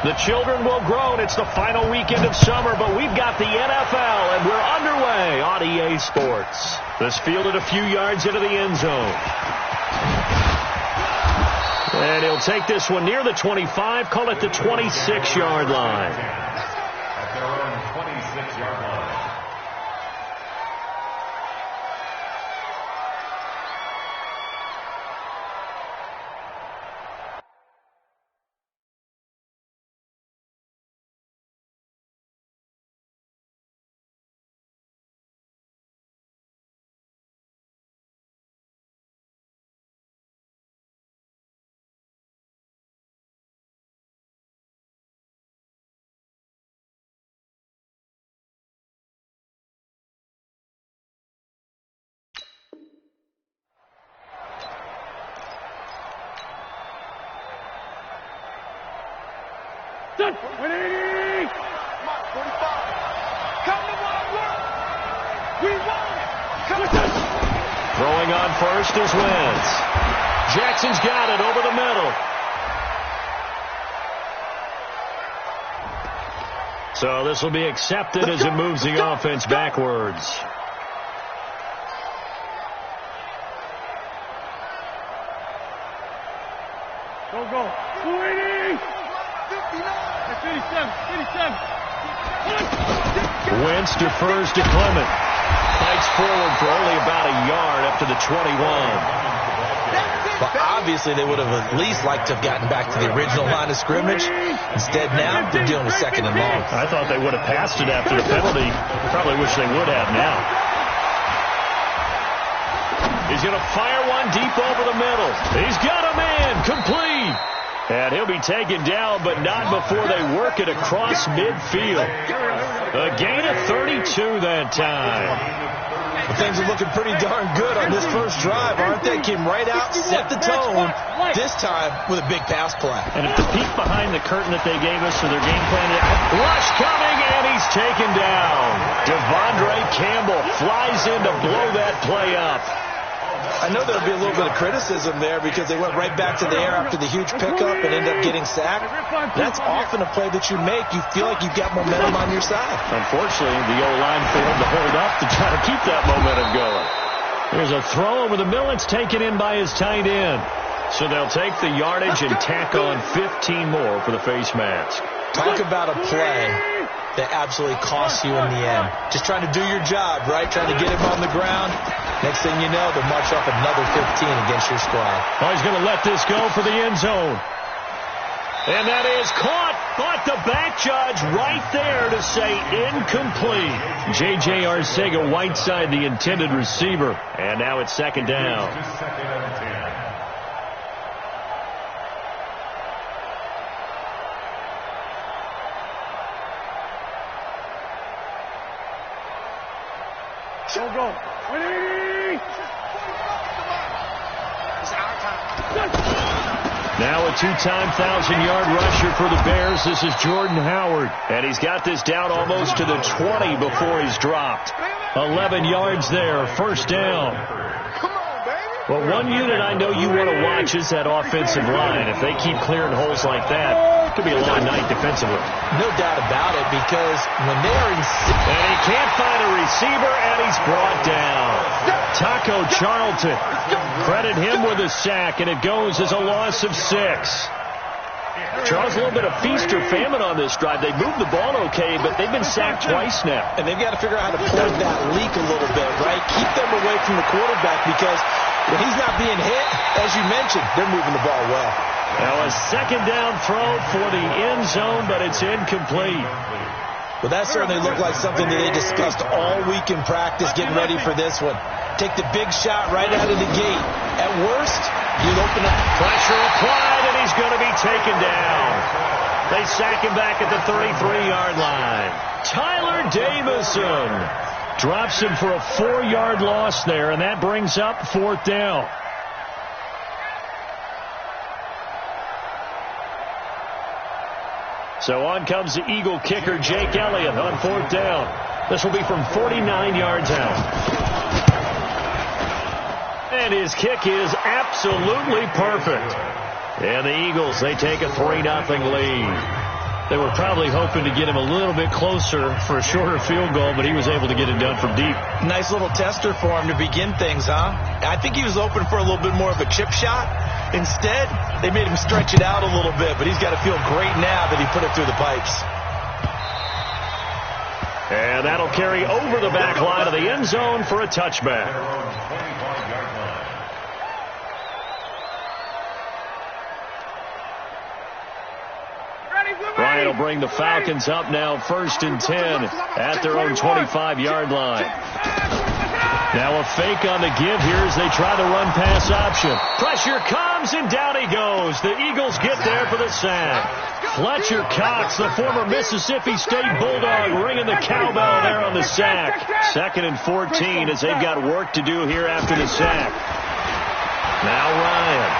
The children will groan. It's the final weekend of summer, but we've got the NFL, and we're underway on EA Sports. This fielded a few yards into the end zone. And he'll take this one near the 25, call it the 26-yard line. At their own 26-yard line. Done. 180. Come on, 45. Come to work. We want it. Come on. Throwing on first is Wentz. Jackson's got it over the middle. So this will be accepted as it moves the offense backwards. Go. 280. 57. Wentz defers to Clement. Fights forward for only about a yard up to the 21. Well, obviously they would have at least liked to have gotten back to the original line of scrimmage. Instead, now they're dealing with second and long. I thought they would have passed it after the penalty. Probably wish they would have now. He's going to fire one deep over the middle. He's got a man complete. And he'll be taken down, but not before they work it across midfield. A gain of 32 that time. Well, things are looking pretty darn good on this first drive, aren't they? Came right out, set the tone, this time with a big pass play. And if the peek behind the curtain that they gave us for their game plan, rush coming, and he's taken down. Devondre Campbell flies in to blow that play up. I know there'll be a little bit of criticism there because they went right back to the air after the huge pickup and ended up getting sacked. That's often a play that you make. You feel like you've got momentum on your side. Unfortunately, the O-line failed to hold up to try to keep that momentum going. There's a throw over the middle. It's taken in by his tight end. So they'll take the yardage and tack on 15 more for the face mask. Talk about a play that absolutely costs you in the end. Just trying to do your job, right? Trying to get him on the ground. Next thing you know, they'll march off another 15 against your squad. Oh, he's going to let this go for the end zone. And that is caught, but the back judge right there to say incomplete. J.J. Arcega-Whiteside, the intended receiver. And now it's second down. Go. 180. It's our time. Now a two-time 1,000-yard rusher for the Bears. This is Jordan Howard. And he's got this down almost to the 20 before he's dropped. 11 yards there, first down. Well, one unit I know you want to watch is that offensive line. If they keep clearing holes like that, it could be a long night defensively. No doubt about it, because when they are in... And he can't find a receiver, and he's brought down. Taco Charlton. Credit him with a sack, and it goes as a loss of 6. Charles, a little bit of feast or famine on this drive. They moved the ball okay, but they've been sacked twice now. And they've got to figure out how to plug that leak a little bit, right? Keep them away from the quarterback, because when he's not being hit, as you mentioned, they're moving the ball well. Now a second down throw for the end zone, but it's incomplete. Well, that certainly looked like something that they discussed all week in practice, getting ready for this one. Take the big shot right out of the gate. At worst, you'll open up. Pressure applied, and he's going to be taken down. They sack him back at the 33-yard line. Tyler Davison drops him for a 4-yard loss there, and that brings up fourth down. So on comes the Eagle kicker, Jake Elliott, on fourth down. This will be from 49 yards out. And his kick is absolutely perfect. And the Eagles, they take a 3-0 lead. They were probably hoping to get him a little bit closer for a shorter field goal, but he was able to get it done from deep. Nice little tester for him to begin things, huh? I think he was open for a little bit more of a chip shot. Instead, they made him stretch it out a little bit, but he's got to feel great now that he put it through the pipes. And that'll carry over the back line of the end zone for a touchback. Ryan will bring the Falcons up now 1st and 10 at their own 25-yard line. Now a fake on the give here as they try the run-pass option. Pressure comes, and down he goes. The Eagles get there for the sack. Fletcher Cox, the former Mississippi State Bulldog, ringing the cowbell there on the sack. 2nd and 14 as they've got work to do here after the sack. Now Ryan.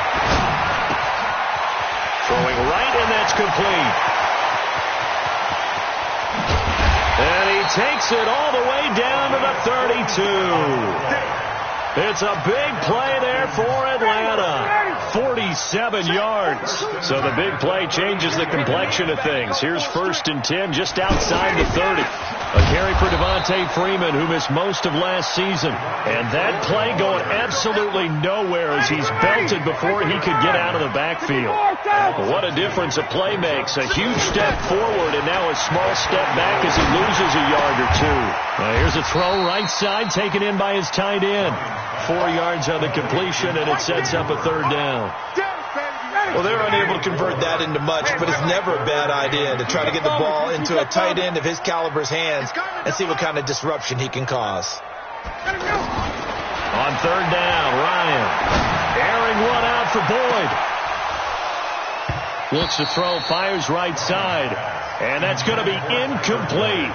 Throwing right, and that's complete. And he takes it all the way down to the 32. It's a big play there for Atlanta. 47 yards. So the big play changes the complexion of things. Here's 1st and 10 just outside the 30. A carry for Devontae Freeman, who missed most of last season. And that play going absolutely nowhere as he's belted before he could get out of the backfield. What a difference a play makes. A huge step forward and now a small step back as he loses a yard or two. Now here's a throw right side taken in by his tight end. 4 yards on the completion, and it sets up a 3rd down. Well, they're unable to convert that into much, but it's never a bad idea to try to get the ball into a tight end of his caliber's hands and see what kind of disruption he can cause. On 3rd down, Ryan airing one out for Boyd. Looks to throw, fires right side, and that's going to be incomplete.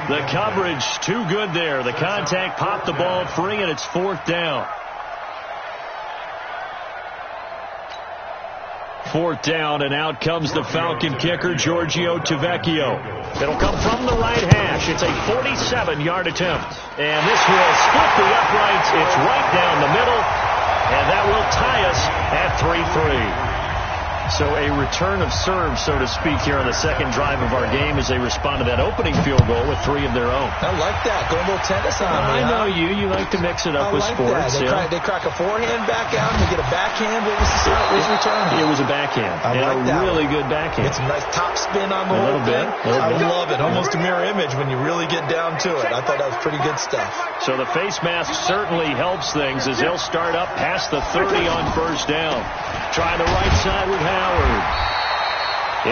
The coverage too good there. The contact popped the ball free, and it's 4th down. 4th down, and out comes the Falcon kicker, Giorgio Tavecchio. It'll come from the right hash. It's a 47-yard attempt. And this will split the uprights. It's right down the middle, and that will tie us at 3-3. So a return of serve, so to speak, here on the 2nd drive of our game as they respond to that opening field goal with 3 of their own. I like that. Going a little tennis on me. I know you. You like to mix it up with sports. They crack a forehand back out and they get a backhand. What was the return? It was a backhand. I like that. Really good backhand. It's a nice top spin on the whole thing. I love it. Almost a mirror image when you really get down to it. I thought that was pretty good stuff. So the face mask certainly helps things as they'll start up past the 30 on 1st down. Try the right side with Howard.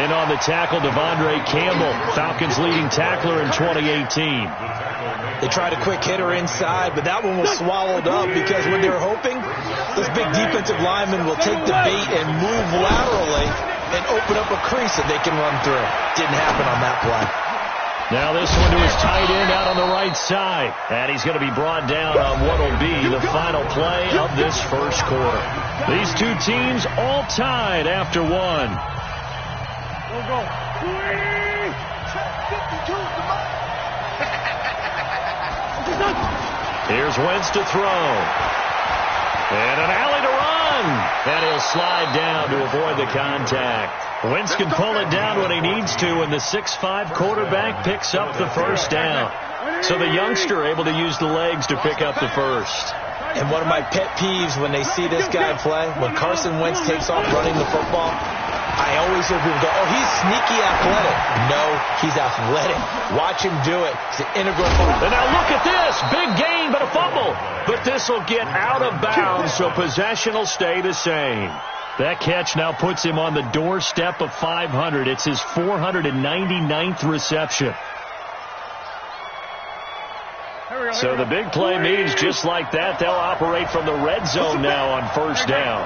In on the tackle, Devondre Campbell, Falcons leading tackler in 2018. They tried a quick hitter inside, but that one was swallowed up because when they were hoping, those big defensive linemen will take the bait and move laterally and open up a crease that they can run through. Didn't happen on that play. Now this one to his tight end out on the right side. And he's going to be brought down on what will be the final play of this 1st quarter. These two teams all tied after 1. Here's Wentz to throw. And an alley to run. And he'll slide down to avoid the contact. Wentz can pull it down when he needs to, and the 6'5" quarterback picks up the 1st down. So the youngster able to use the legs to pick up the 1st. And one of my pet peeves when they see this guy play, when Carson Wentz takes off running the football, I always hear people go, oh, he's sneaky athletic. No, he's athletic. Watch him do it. It's an integral part. And now look at this. Big gain, but a fumble. But this will get out of bounds, so possession will stay the same. That catch now puts him on the doorstep of 500. It's his 499th reception. So the big play means just like that, they'll operate from the red zone now on 1st down.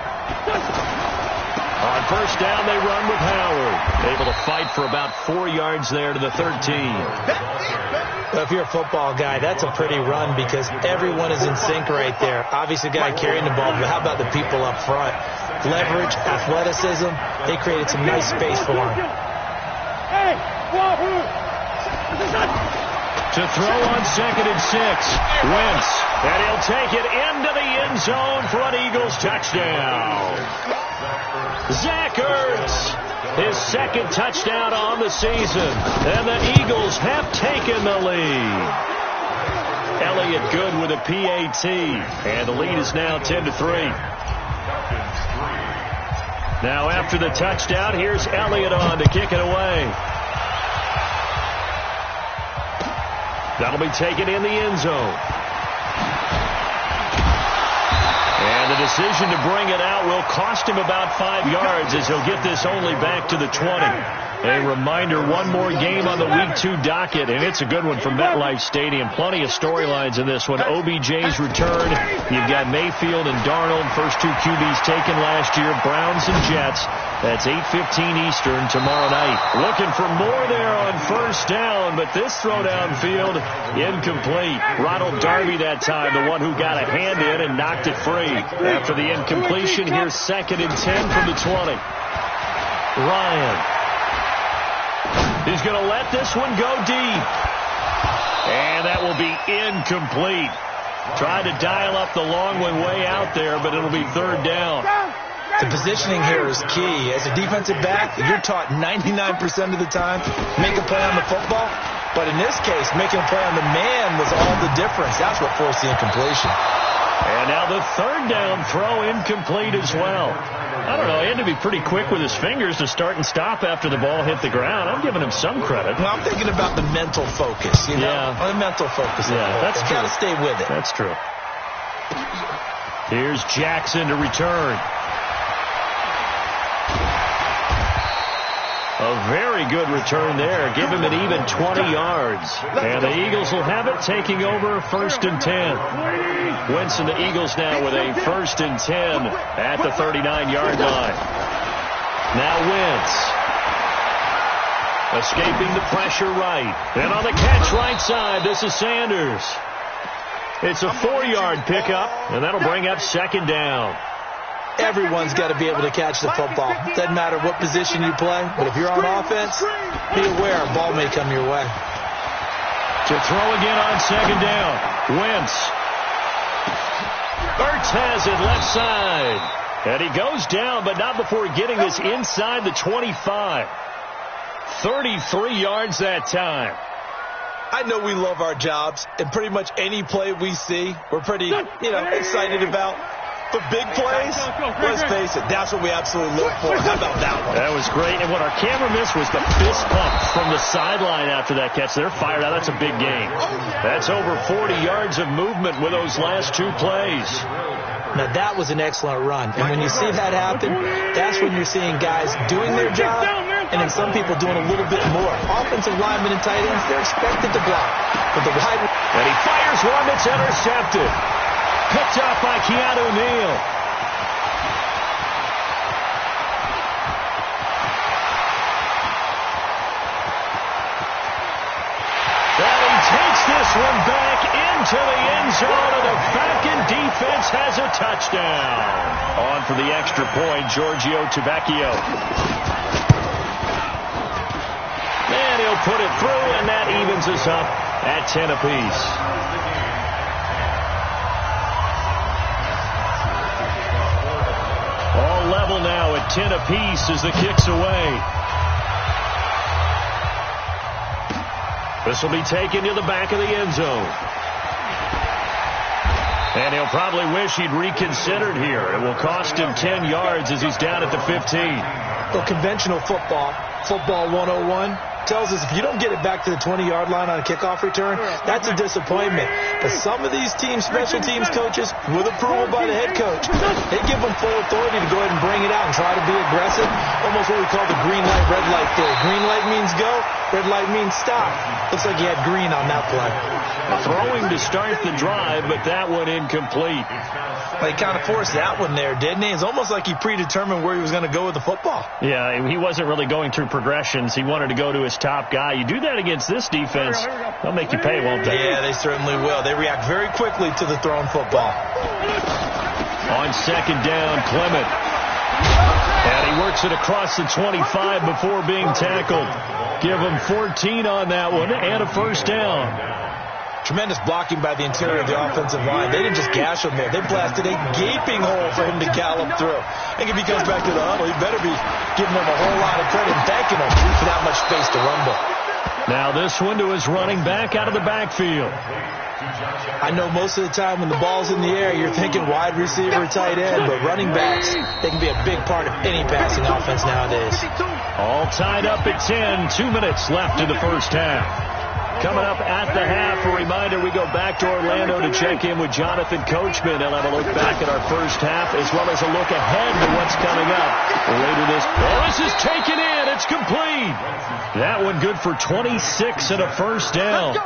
On 1st down, they run with Howard. Able to fight for about 4 yards there to the 13. Well, if you're a football guy, that's a pretty run because everyone is in sync right there. Obviously, the guy carrying the ball, but how about the people up front? Leverage, athleticism, they created some nice space for him. To throw on 2nd and 6. Wentz. And he'll take it into the end zone for an Eagles touchdown. Zach Ertz, his second touchdown on the season. And the Eagles have taken the lead. Elliott good with a PAT. And the lead is now 10-3. Now after the touchdown, here's Elliott on to kick it away. That'll be taken in the end zone. And the decision to bring it out will cost him about 5 yards as he'll get this only back to the 20. A reminder, one more game on the Week 2 docket, and it's a good one from MetLife Stadium. Plenty of storylines in this one. OBJ's return. You've got Mayfield and Darnold, first two QBs taken last year. Browns and Jets. That's 8:15 Eastern tomorrow night. Looking for more there on first down, but this throw downfield incomplete. Ronald Darby that time, the one who got a hand in and knocked it free. After the incompletion, here's 2nd and 10 from the 20. Ryan. He's going to let this one go deep. And that will be incomplete. Tried to dial up the long one way out there, but it'll be 3rd down. The positioning here is key. As a defensive back, you're taught 99% of the time, make a play on the football. But in this case, making a play on the man was all the difference. That's what forced the incompletion. And now the 3rd down throw incomplete as well. I don't know. He had to be pretty quick with his fingers to start and stop after the ball hit the ground. I'm giving him some credit. Well, I'm thinking about the mental focus. You know? Yeah. The mental focus. Yeah, that's true. Got to stay with it. That's true. Here's Jackson to return. A very good return there. Give him an even 20 yards. And the Eagles will have it, taking over 1st and 10. Wentz and the Eagles now with a 1st and 10 at the 39-yard line. Now Wentz. Escaping the pressure right. And on the catch right side, this is Sanders. It's a 4-yard pickup, and that'll bring up 2nd down. Everyone's got to be able to catch the football. Doesn't matter what position you play, but if you're on offense, be aware a ball may come your way. To throw again on 2nd down. Wentz. Ertz has it left side. And he goes down, but not before getting this inside the 25. 33 yards that time. I know we love our jobs, and pretty much any play we see, we're pretty, excited about. But big plays, let's face it, that's what we absolutely look for. How about that one? That was great. And what our camera missed was the fist pump from the sideline after that catch. They're fired out. That's a big game. That's over 40 yards of movement with those last 2 plays. Now, that was an excellent run. And when you see that happen, that's when you're seeing guys doing their job and then some people doing a little bit more. Offensive linemen and tight ends, they're expected to block. But the wide... And he fires one that's intercepted. Picked off by Keanu Neal. And he takes this one back into the end zone, and the Falcon defense has a touchdown. On for the extra point, Giorgio Tabacchio. And he'll put it through, and that evens us up at 10 apiece. All level now at 10 apiece as the kick's away. This will be taken to the back of the end zone. And he'll probably wish he'd reconsidered here. It will cost him 10 yards as he's down at the 15. Well, conventional football 101, tells us if you don't get it back to the 20-yard line on a kickoff return, that's a disappointment. But some of these teams, special teams coaches, with approval by the head coach, they give them full authority to go ahead and bring it out and try to be aggressive. Almost what we call the green light, red light theory. Green light means go, red light means stop. Looks like he had green on that play. Throwing to start the drive, but that one incomplete. Well, he kind of forced that one there, didn't he? It's almost like he predetermined where he was going to go with the football. Yeah, he wasn't really going through progressions. He wanted to go to his top guy. You do that against this defense, they'll make you pay, won't they? Yeah, they certainly will. They react very quickly to the thrown football. On second down, Clement. And he works it across the 25 before being tackled. Give him 14 on that one and a first down. Tremendous blocking by the interior of the offensive line. They didn't just gash him there. They blasted a gaping hole for him to gallop through. I think if he comes back to the huddle, he better be giving them a whole lot of credit and thanking them for that much space to rumble. Now this one to his running back out of the backfield. I know most of the time when the ball's in the air, you're thinking wide receiver, tight end, but running backs, they can be a big part of any passing offense nowadays. All tied up at 10, 2 minutes left in the first half. Coming up at the half, a reminder, we go back to Orlando to check in with Jonathan Coachman. He'll have a look back at our first half as well as a look ahead to what's coming up later this. Oh, this is taken in. It's complete. That one good for 26 and a first down.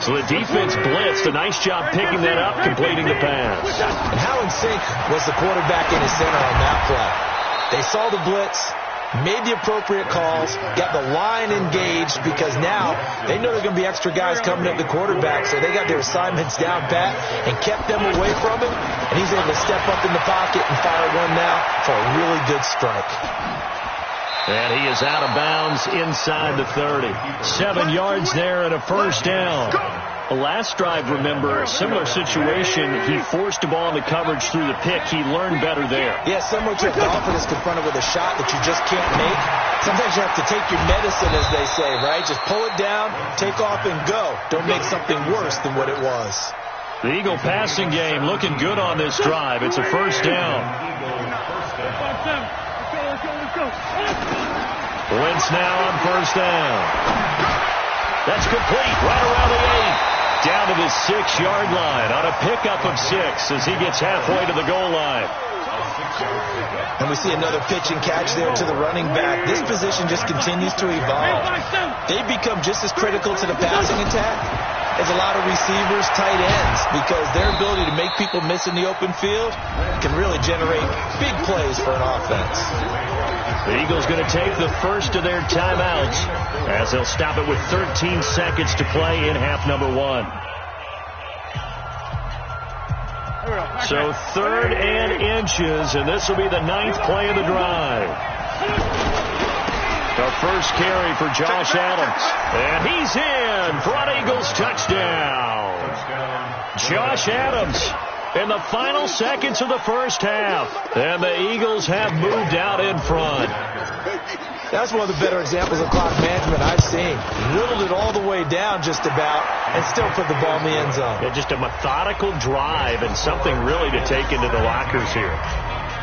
So the defense blitzed. A nice job picking that up, completing the pass. And how in sync was the quarterback in his center on that play? They saw the blitz, made the appropriate calls, got the line engaged because now they know there are going to be extra guys coming at the quarterback, so they got their assignments down pat and kept them away from him, and he's able to step up in the pocket and fire one now for a really good strike. And he is out of bounds inside the 30. 7 yards there and a first down. The last drive, remember, a similar situation. He forced the ball into coverage through the pick. He learned better there. Yeah, similar to a golfer that's confronted with a shot that you just can't make. Sometimes you have to take your medicine, as they say, right? Just pull it down, take off, and go. Don't make something worse than what it was. The Eagle passing game looking good on this drive. It's a first down. Wentz now on first down. That's complete right around the 8. Down to the 6-yard line on a pickup of 6 as he gets halfway to the goal line. And we see another pitch and catch there to the running back. This position just continues to evolve. They become just as critical to the passing attack as a lot of receivers, tight ends, because their ability to make people miss in the open field can really generate big plays for an offense. The Eagles going to take the first of their timeouts as they'll stop it with 13 seconds to play in half number 1. So 3rd and inches, and this will be the 9th play of the drive. The first carry for Josh Adams. And he's in for an Eagles touchdown. Josh Adams in the final seconds of the first half. And the Eagles have moved out in front. That's one of the better examples of clock management I've seen. Whittled it all the way down just about and still put the ball in the end zone. Yeah, just a methodical drive and something really to take into the lockers here.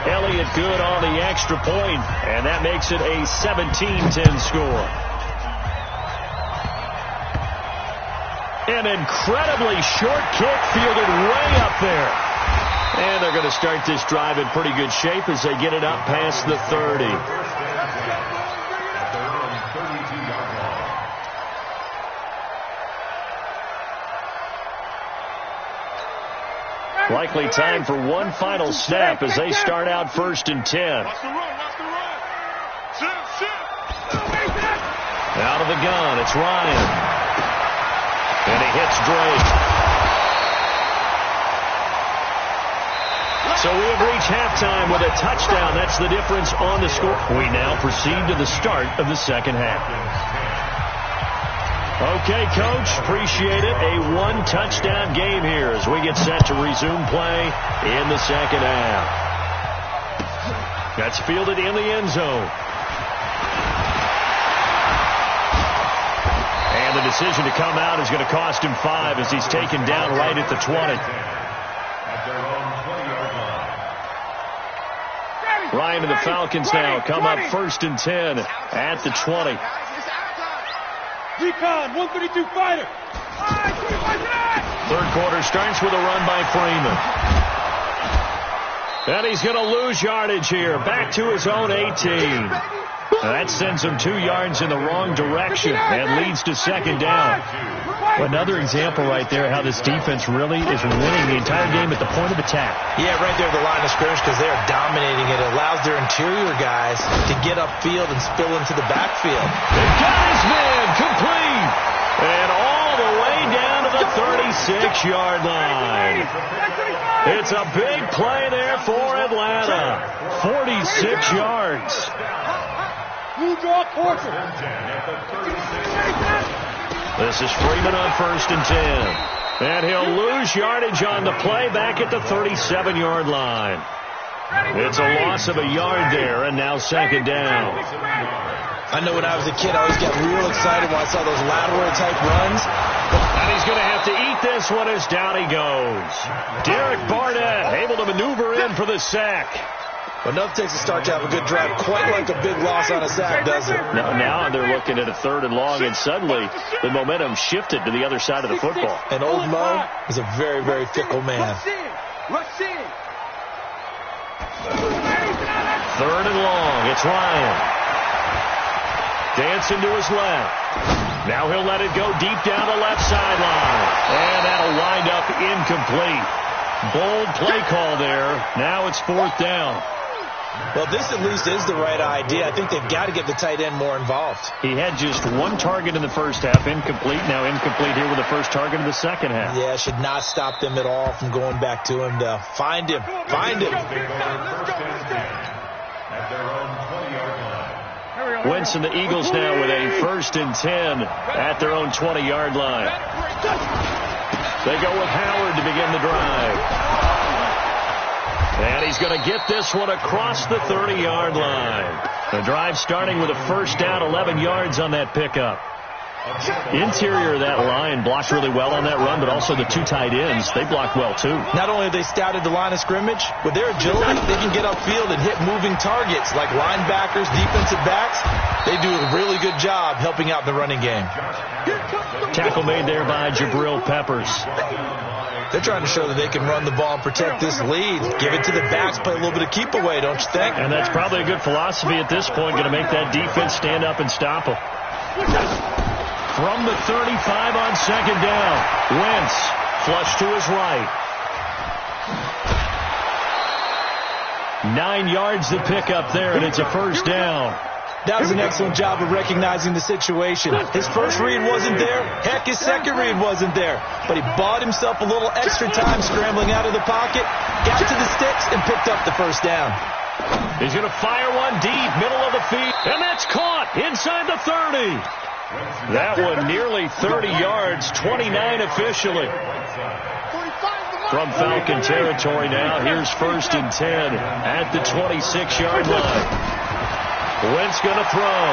Elliott good on the extra point, and that makes it a 17-10 score. An incredibly short kick fielded way up there. And they're going to start this drive in pretty good shape as they get it up past the 30. Likely time for one final snap as they start out 1st and 10. Out of the gun, it's Ryan. And he hits Drake. So we have reached halftime with a touchdown. That's the difference on the score. We now proceed to the start of the second half. Okay, Coach, appreciate it. A 1-touchdown game here as we get set to resume play in the second half. That's fielded in the end zone. And the decision to come out is going to cost him 5 as he's taken down right at the 20. Ryan and the Falcons now come up 1st and 10 at the 20. Recon, 132 fighter. Third quarter starts with a run by Freeman. And he's going to lose yardage here. Back to his own 18. That sends him 2 yards in the wrong direction and leads to second down. Another example right there how this defense really is winning the entire game at the point of attack. Yeah, right there at the line of scrimmage because they are dominating it. It allows their interior guys to get upfield and spill into the backfield. They've got his man complete. And all the way down to the 36-yard line. It's a big play there for Atlanta. 46 yards. This is Freeman on 1st and 10. And he'll lose yardage on the play back at the 37-yard line. It's a loss of a yard there, and now 2nd down. I know when I was a kid, I always got real excited when I saw those lateral-type runs. And he's going to have to eat this one as down he goes. Derek Barnett able to maneuver in for the sack. But enough takes a start to have a good drive. Quite like a big loss on a sack, does it? Now they're looking at a 3rd and long, and suddenly the momentum shifted to the other side of the football. And old Mo is a very, very fickle man. 3rd and long. It's Ryan. Dancing to his left. Now he'll let it go deep down the left sideline. And that'll wind up incomplete. Bold play call there. Now it's 4th down. Well, this at least is the right idea. I think they've got to get the tight end more involved. He had just 1 target in the first half, incomplete. Now incomplete here with the first target in the second half. Yeah, should not stop them at all from going back to him to find him. Find him. Wentz and the Eagles now with a 1st and 10 at their own 20-yard line. They go with Howard to begin the drive. And he's going to get this one across the 30-yard line. The drive starting with a 1st down, 11 yards on that pickup. Interior of that line blocked really well on that run, but also the 2 tight ends, they blocked well too. Not only have they scouted the line of scrimmage, with their agility, they can get upfield and hit moving targets like linebackers, defensive backs. They do a really good job helping out the running game. Tackle made there by Jabril Peppers. They're trying to show that they can run the ball and protect this lead. Give it to the backs, play a little bit of keep away, don't you think? And that's probably a good philosophy at this point, going to make that defense stand up and stop them. From the 35 on 2nd down, Wentz flush to his right. 9 yards to pick up there, and it's a 1st down. That was an excellent job of recognizing the situation. His first read wasn't there. Heck, his second read wasn't there. But he bought himself a little extra time scrambling out of the pocket, got to the sticks, and picked up the 1st down. He's going to fire one deep, middle of the field, and that's caught inside the 30. That one nearly 30 yards, 29 officially. From Falcon territory now, here's 1st and 10 at the 26-yard line. Wentz going to throw.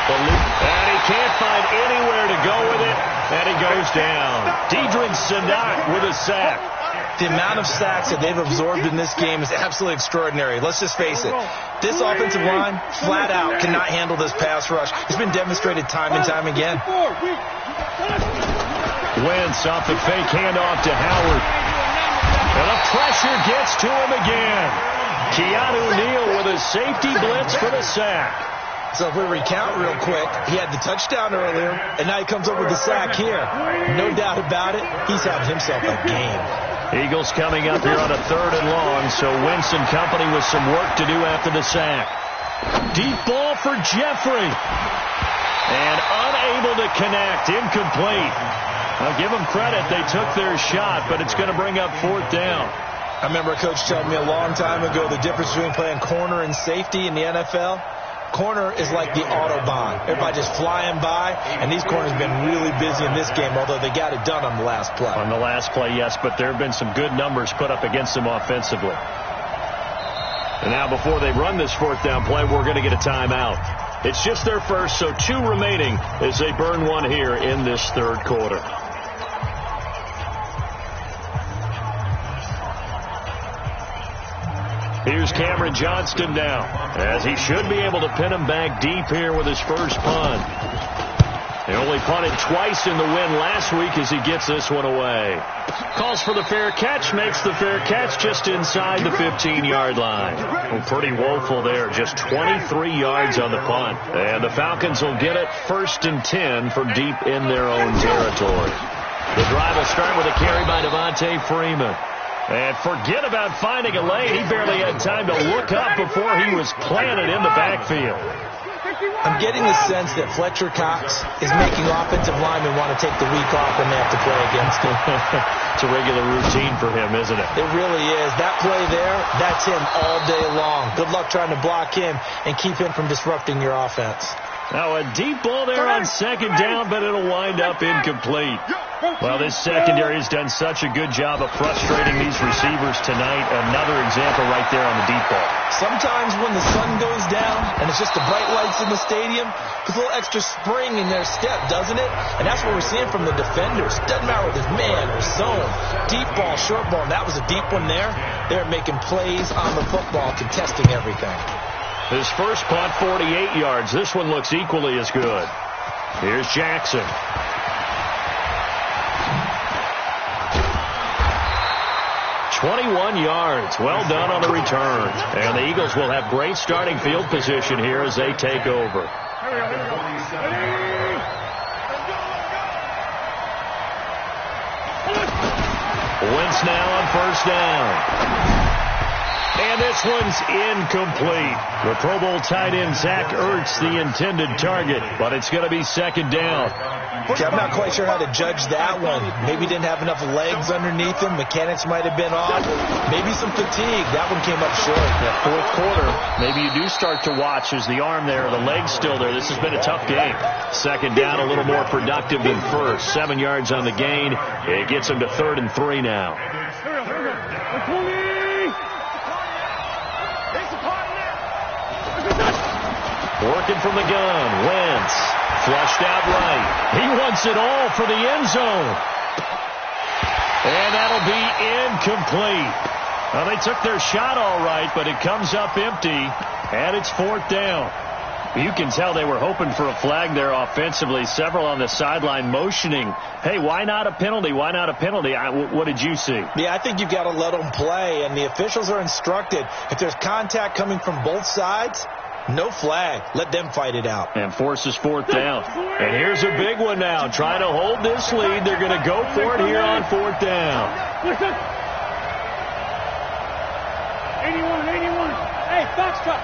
And he can't find anywhere to go with it, and he goes down. Deidrin Sanak with a sack. The amount of sacks that they've absorbed in this game is absolutely extraordinary. Let's just face it. This offensive line, flat out, cannot handle this pass rush. It's been demonstrated time and time again. Wentz off the fake handoff to Howard. And the pressure gets to him again. Keanu Neal with a safety blitz for the sack. So if we recount real quick, he had the touchdown earlier, and now he comes up with the sack here. No doubt about it, he's having himself a game. Eagles coming up here on a 3rd and long, so Wentz and company with some work to do after the sack. Deep ball for Jeffrey. And unable to connect, incomplete. I'll give them credit, they took their shot, but it's going to bring up 4th down. I remember a coach telling me a long time ago the difference between playing corner and safety in the NFL. Corner is like the Autobahn. Everybody just flying by, and these corners have been really busy in this game, although they got it done on the last play. On the last play, yes, but there have been some good numbers put up against them offensively. And now before they run this 4th down play, we're going to get a timeout. It's just their first, so 2 remaining as they burn one here in this 3rd quarter. Here's Cameron Johnston now, as he should be able to pin him back deep here with his first punt. He only punted twice in the win last week as he gets this one away. Calls for the fair catch, makes the fair catch just inside the 15-yard line. Well, pretty woeful there, just 23 yards on the punt. And the Falcons will get it 1st and 10 from deep in their own territory. The drive will start with a carry by Devontae Freeman. And forget about finding a lane. He barely had time to look up before he was planted in the backfield. I'm getting the sense that Fletcher Cox is making offensive linemen want to take the week off when they have to play against him. It's a regular routine for him, isn't it? It really is. That play there, that's him all day long. Good luck trying to block him and keep him from disrupting your offense. Now a deep ball there on second down, but it'll wind up incomplete. Well, this secondary has done such a good job of frustrating these receivers tonight. Another example right there on the deep ball. Sometimes when the sun goes down and it's just the bright lights in the stadium, there's a little extra spring in their step, doesn't it? And that's what we're seeing from the defenders. Doesn't matter whether it's man or zone, deep ball, short ball. And that was a deep one there. They're making plays on the football, contesting everything. His first punt, 48 yards. This one looks equally as good. Here's Jackson. "21 yards. Well done on the return. And the Eagles will have great starting field position here as they take over. Wentz now on first down. And this one's incomplete. The Pro Bowl tight end Zach Ertz, the intended target, but it's going to be second down. Okay, I'm not quite sure how to judge that one. Maybe didn't have enough legs underneath him. Mechanics might have been off. Maybe some fatigue. That one came up short. That fourth quarter, maybe you do start to watch as the arm there, the leg's still there. This has been a tough game. Second down, a little more productive than first. 7 yards on the gain. It gets him to 3rd and 3 now. Working from the gun, Wentz, flushed out right. He wants it all for the end zone. And that'll be incomplete. Well, they took their shot all right, but it comes up empty, and it's 4th down. You can tell they were hoping for a flag there offensively. Several on the sideline motioning, hey, why not a penalty? Why not a penalty? What did you see? Yeah, I think you've got to let them play, and the officials are instructed. If there's contact coming from both sides, no flag. Let them fight it out. And forces 4th down. And here's a big one now. Trying to hold this lead. They're going to go for it here on 4th down. 81. Hey, Foxtrot.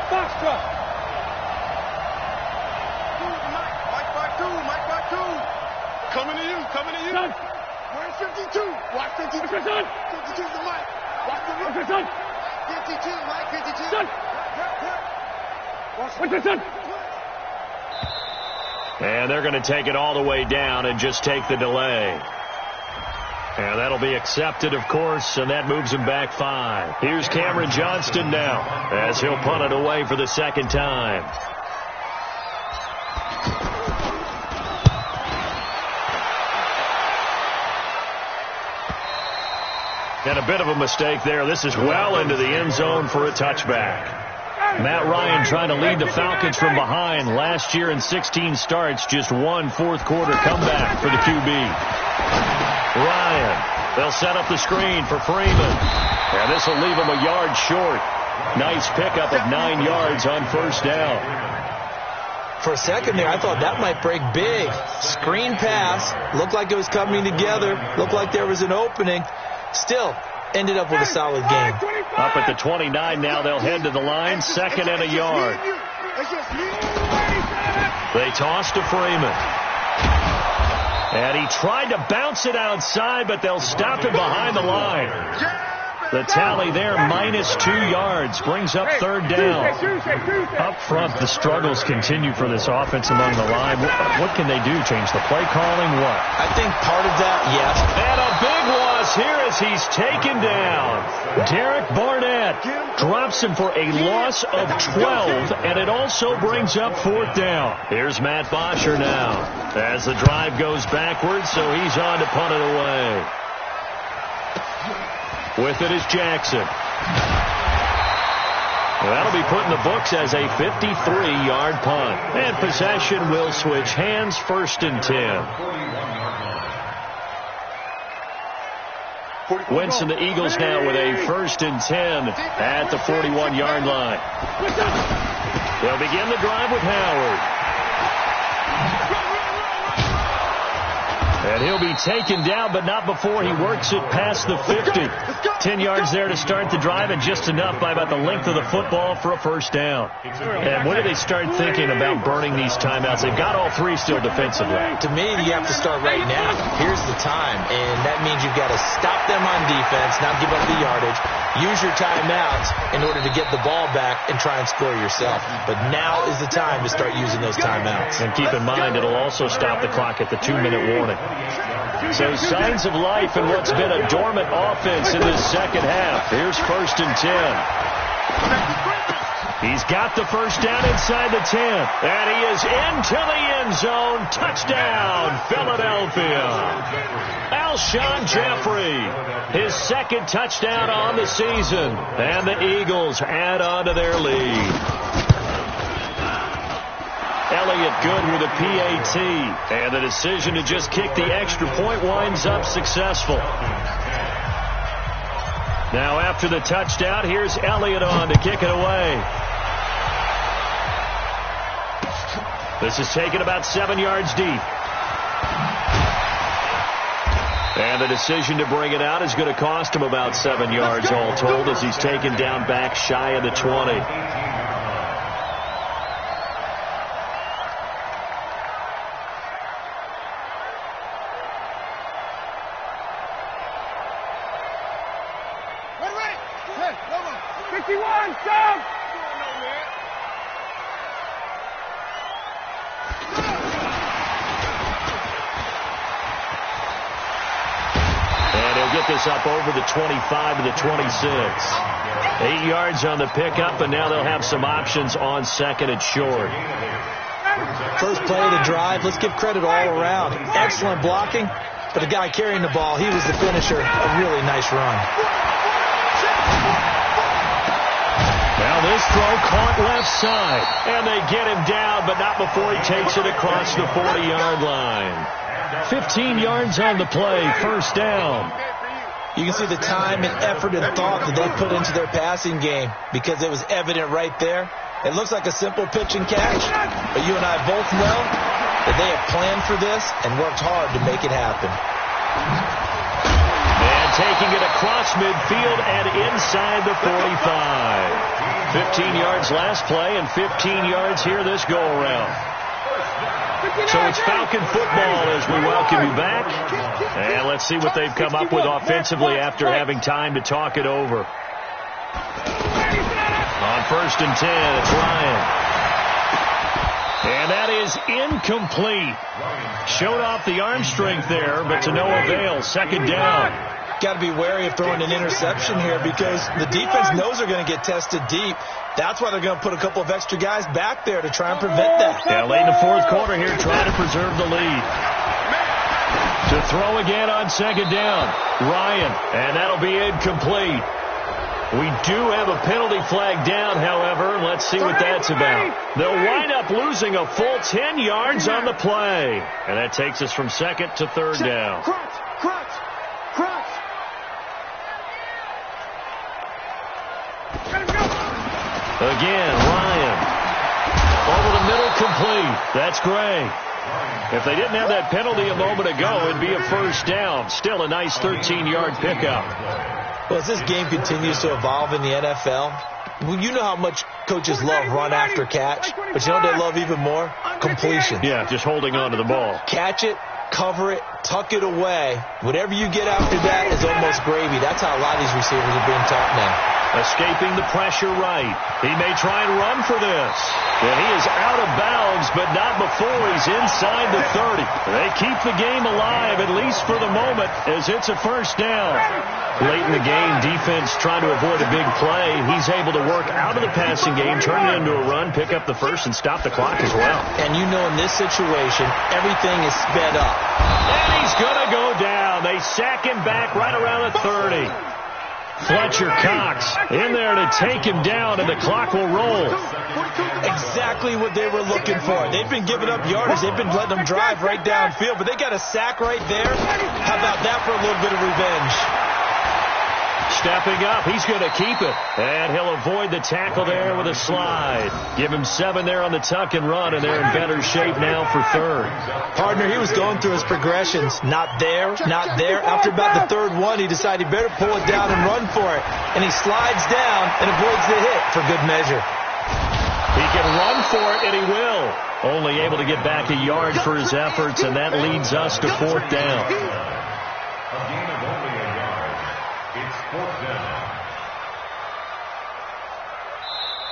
Mike by two. Coming to you. Son. Where's 52? Watch 52. What's your son? 52's the Mike. Watch the What's your son? 52, Mike, 52. Son. What's your son? And they're going to take it all the way down and just take the delay. And that'll be accepted, of course, and that moves him back 5. Here's Cameron Johnston now as he'll punt it away for the second time. And a bit of a mistake there. This is well into the end zone for a touchback. Matt Ryan trying to lead the Falcons from behind. Last year in 16 starts, just one fourth-quarter comeback for the QB. Ryan, they'll set up the screen for Freeman. And this will leave him a yard short. Nice pickup of 9 yards on first down. For a second there, I thought that might break big. Screen pass. Looked like it was coming together. Looked like there was an opening. Still, ended up with a solid game. Up at the 29 now, they'll head to the line. 2nd and a yard. They toss to Freeman. And he tried to bounce it outside, but they'll stop him behind the line. The tally there, -2 yards, brings up 3rd down. Up front, the struggles continue for this offense among the line. What can they do? Change the play calling? What? I think part of that, yes. And a big loss here as he's taken down. Derek Barnett drops him for a loss of 12, and it also brings up 4th down. Here's Matt Bosher now as the drive goes backwards, so he's on to punt it away. With it is Jackson. That'll be put in the books as a 53-yard punt. And possession will switch hands, 1st and 10. Wentz and the Eagles now with a 1st and 10 at the 41-yard line. They'll begin the drive with Howard. And he'll be taken down, but not before he works it past the 50. 10 yards there to start the drive, and just enough by about the length of the football for a 1st down. And when do they start thinking about burning these timeouts? They've got all 3 still defensively. To me, you have to start right now. Here's the time, and that means you've got to stop them on defense, not give up the yardage, use your timeouts in order to get the ball back and try and score yourself. But now is the time to start using those timeouts. And keep in mind, it'll also stop the clock at the 2-minute warning. So signs of life in what's been a dormant offense in this second half. Here's 1st and 10. He's got the first down inside the 10. And he is into the end zone. Touchdown, Philadelphia. Alshon Jeffrey, his second touchdown on the season. And the Eagles add on to their lead. Elliott good with a PAT. And the decision to just kick the extra point winds up successful. Now after the touchdown, here's Elliott on to kick it away. This is taken about 7 yards deep. And the decision to bring it out is going to cost him about 7 yards all told as he's taken down back shy of the 20. This up over the 25 to the 26. 8 yards on the pickup, and now they'll have some options on second and short. First play of the drive, let's give credit all around. Excellent blocking, but the guy carrying the ball, he was the finisher. A really nice run. Now this throw caught left side, and they get him down, but not before he takes it across the 40-yard line. 15 yards on the play, first down. You can see the time and effort and thought that they put into their passing game because it was evident right there. It looks like a simple pitch and catch, but you and I both know that they have planned for this and worked hard to make it happen. And taking it across midfield and inside the 45. 15 yards last play and 15 yards here this go-around. So it's Falcon football as we welcome you back. And let's see what they've come up with offensively after having time to talk it over. On 1st and 10, it's Ryan. And that is incomplete. Showed off the arm strength there, but to no avail. Second down. Got to be wary of throwing an interception here because the defense knows they're going to get tested deep. That's why they're going to put a couple of extra guys back there to try and prevent that. Yeah, late in the fourth quarter here, trying to preserve the lead. To throw again on second down, Ryan, and that'll be incomplete. We do have a penalty flag down, however. Let's see what that's about. They'll wind up losing a full 10 yards on the play. And that takes us from second to third down. Crunch. Again, Ryan. Over the middle, complete. That's great. If they didn't have that penalty a moment ago, it'd be a first down. Still a nice 13-yard pickup. Well, as this game continues to evolve in the NFL, you know how much coaches love run after catch, but you know what they love even more? Completion. Yeah, just holding on to the ball. Catch it, cover it, tuck it away. Whatever you get after that is almost gravy. That's how a lot of these receivers are being taught now. Escaping the pressure right. He may try and run for this. And he is out of bounds, but not before he's inside the 30. They keep the game alive, at least for the moment, as it's a first down. Late in the game, defense trying to avoid a big play. He's able to work out of the passing game, turn it into a run, pick up the first, and stop the clock as well. And you know in this situation, everything is sped up. And he's going to go down. They sack him back right around the 30. Fletcher Cox in there to take him down, and the clock will roll. Exactly what they were looking for. They've been giving up yardage. They've been letting them drive right downfield, but they got a sack right there. How about that for a little bit of revenge? Stepping up, he's going to keep it. And he'll avoid the tackle there with a slide. Give him 7 there on the tuck and run, and they're in better shape now for third. Partner, he was going through his progressions. Not there, not there. After about the third one, he decided he better pull it down and run for it. And he slides down and avoids the hit for good measure. He can run for it, and he will. Only able to get back a yard for his efforts, and that leads us to fourth down.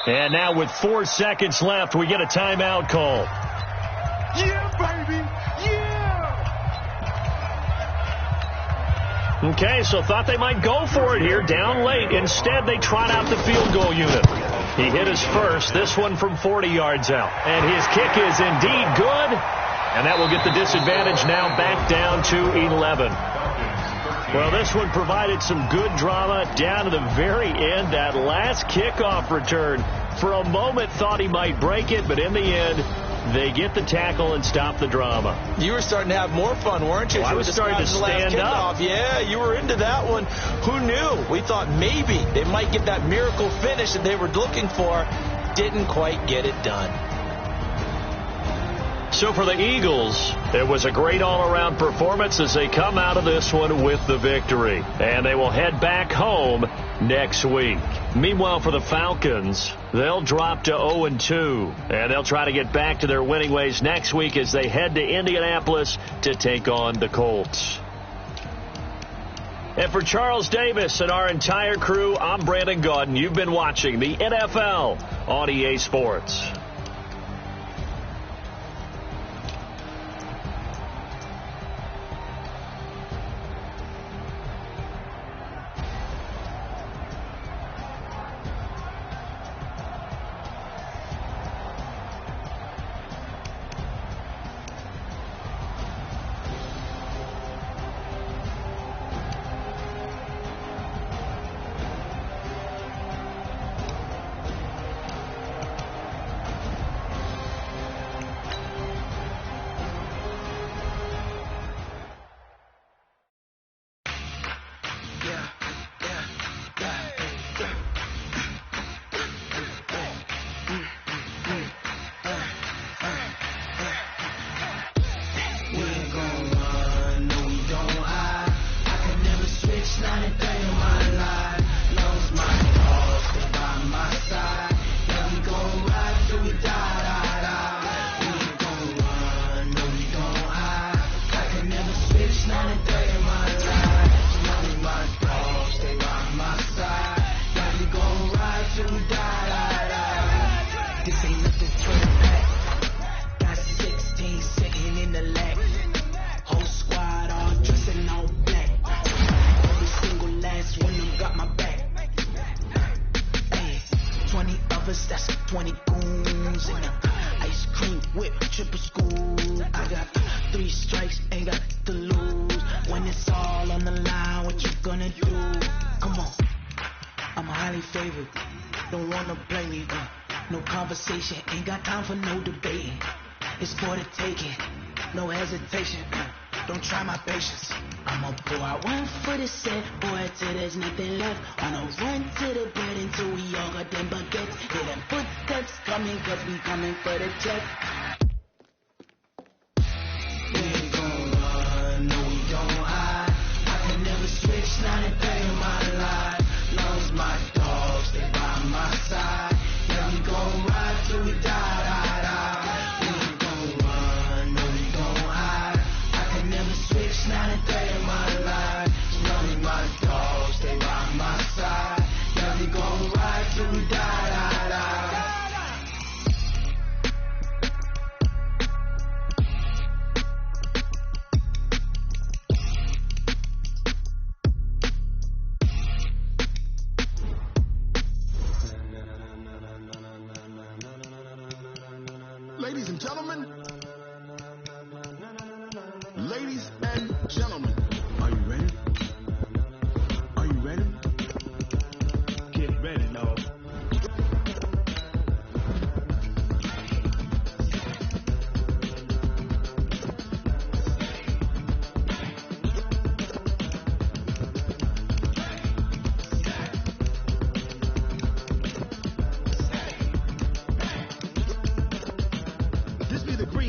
And now with 4 seconds left, we get a timeout call. Yeah, baby. Yeah. Okay, so thought they might go for it here, down late. Instead, they trot out the field goal unit. He hit his first, this one from 40 yards out. And his kick is indeed good. And that will get the disadvantage now back down to 11. Well, this one provided some good drama down to the very end. That last kickoff return, for a moment, thought he might break it, but in the end, they get the tackle and stop the drama. You were starting to have more fun, weren't you? Well, I was starting to stand up. Yeah, you were into that one. Who knew? We thought maybe they might get that miracle finish that they were looking for. Didn't quite get it done. So for the Eagles, it was a great all-around performance as they come out of this one with the victory. And they will head back home next week. Meanwhile, for the Falcons, they'll drop to 0-2. And they'll try to get back to their winning ways next week as they head to Indianapolis to take on the Colts. And for Charles Davis and our entire crew, I'm Brandon Gaudin. You've been watching the NFL on EA Sports. Ain't got time for no debating. It's for the taking. No hesitation. Don't try my patience. I'ma pour out one for the set, boy, till there's nothing left. I'ma run to the bread until we all got them baguettes. Hear them footsteps coming, cause we coming for the check. We ain't gon' run, no we don't hide. I can never switch, not a day in my life. Long as my dogs stay by my side. Yeah, we gon' ride till we die. Not a day in my life. None of my dogs, they by my side. Yeah, we gon' ride till we die. Ladies and gentlemen. Ladies and gentlemen, are you ready? Are you ready? Get ready, dog. This be the great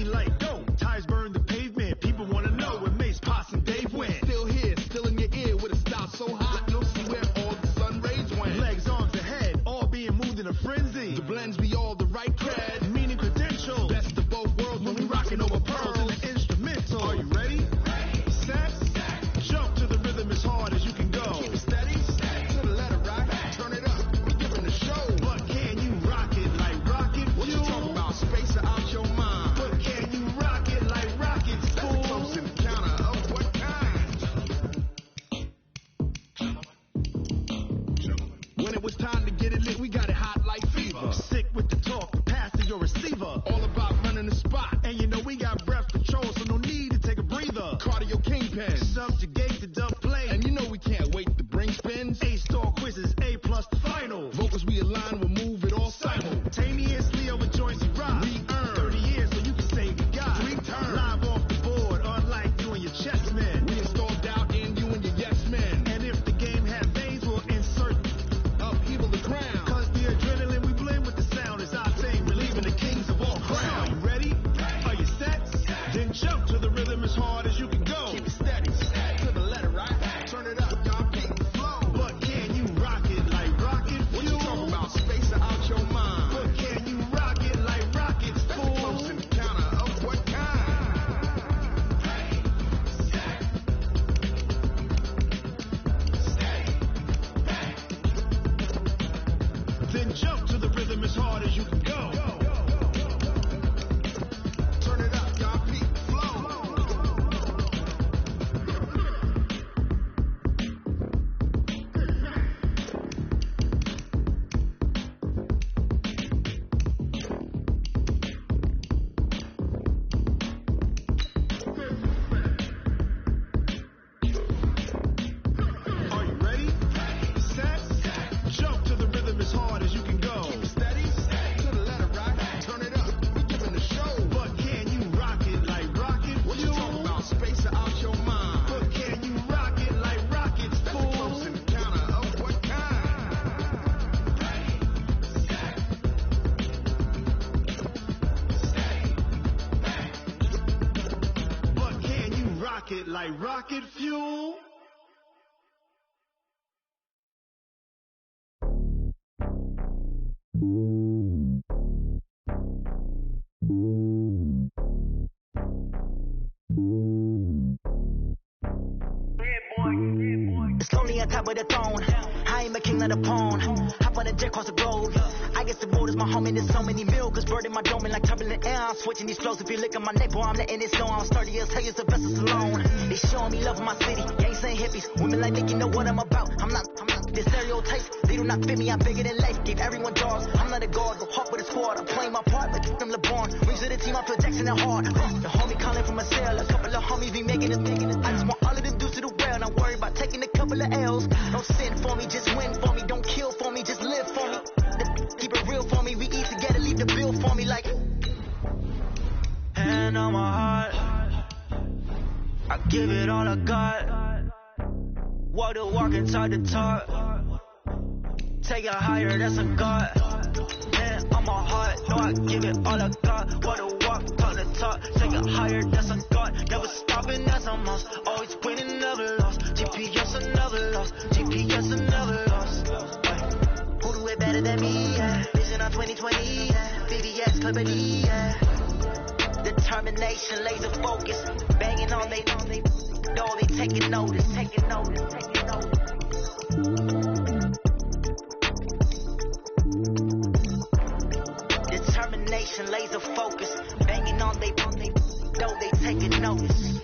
get it lit, we got it hot like fever. Sick with the talk, pass to your receiver. All about running the spot, and you know we got breath control, so no need to take a breather. Cardio kingpin, subjugate the dub play, and you know we can't wait to bring spins. A-star quizzes, A+ the final. Vocals we align, we'll move it all simultaneously over joints you ride. We earn 30 years so you can say we got 3 turns. Live off the board, unlike you and your chess men. We install doubt in you and your yes men. And if the game had veins, we'll insert upheaval the crown. Cause the adrenaline we blend with the sound is our thing, relieving the kings of all crowns. Are you ready? Are you set? Then jump to the rhythm as hard as you can go. Keep it steady, to the letter, right? Turn it up, y'all beat the flow. But can you rock it like rocket fuel? What you talking about? Space out your mind. But can you rock it like rockets, fool? Close encounter of what kind? Then jump to the rhythm as hard as you can go. Turn it up, y'all beat the flow. Are you ready? Set. Jump to the rhythm as hard as you can go. Keep it steady. To the letter, right? Turn it up. We giving the show. But can you rock it like rocket fuel? What you talking about? Space out your mind. But can you rock it like rockets, fool? Close encounter of what kind? But can you rock it like rocket fuel? It's lonely on top of the throne. I ain't a king of the pawn. Hop on a jet across the globe. I guess the road is my home and there's so many milkers bird in my dome and like turbulent air. I'm switching these flows. If you look at my neck, boy, I'm letting it slow. I'm sturdy as hell as the vessels alone. They showing me love in my city. Gangs and hippies. Women like Nick, you know what I'm about. I'm not the stereotypes. They do not fit me. I'm bigger than life. Give everyone dogs. I'm not a guard. Go hawk with a squad. I'm playing my part like them LeBron. Rings to the team. I feel Jackson and hard. The homie calling from a cell. A couple of homies be making it. I just want all of them dudes to the well. Not worry about taking a couple of L's. Don't sin for me, just win for me. Don't kill for me, just live for me. Keep it real for me. We eat together, leave the bill for me like. Hand on my heart, I give it all I got. Walk the walk and talk the talk. Take it higher, that's a God. Hand on my heart, no, I give it all I got. Walk the walk, talk the talk. Take it higher, that's a God. Never stopping, that's a must. Always winning, never lost. GPS, I never lost. GPS, I never lost. Who do it better than me? Yeah. Vision on 2020. Yeah. VVS, Clippity. Yeah. Determination, laser focus. Banging on they know they taking notice. Taking notice. Taking notice. Determination, laser focus. Banging on they know they taking notice.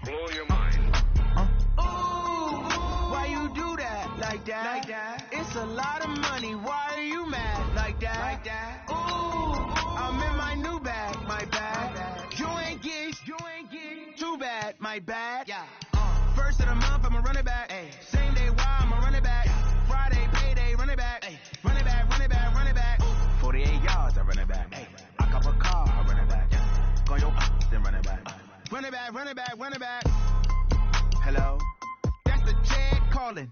Blow your mind. Why you do that like that? It's a lot of money. Why are you mad like that? Ooh, I'm in my new bag, my bag. You ain't get too bad, my bad. Yeah. First of the month, I'ma run it back. Same day, why I'ma run it back. Friday, payday, run it back. Run it back, run it back, run it back. 48 yards, I run it back. I cop a car, I run it back. Go yo, then run it back. Run it back, run it back, run it back. Hello? That's the jag calling.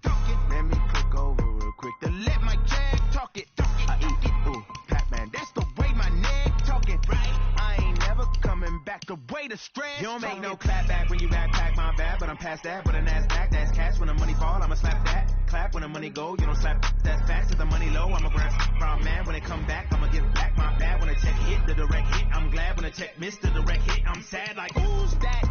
Let me click over real quick to let my jag talk it. I eat it, ooh, Pac-Man. That's the way my neck talking. Right? I ain't never coming back the way the stress. You don't make no clap back when you backpack my bad, but I'm past that. But a NASDAQ, that's cash. When the money fall, I'ma slap that. Clap when the money go, you don't slap that fast. If the money low, I'ma grab from man. When it come back, I'ma give back my bad. When the check hit, the direct hit, I'm glad. When the check missed the direct hit, I'm sad like, who's that?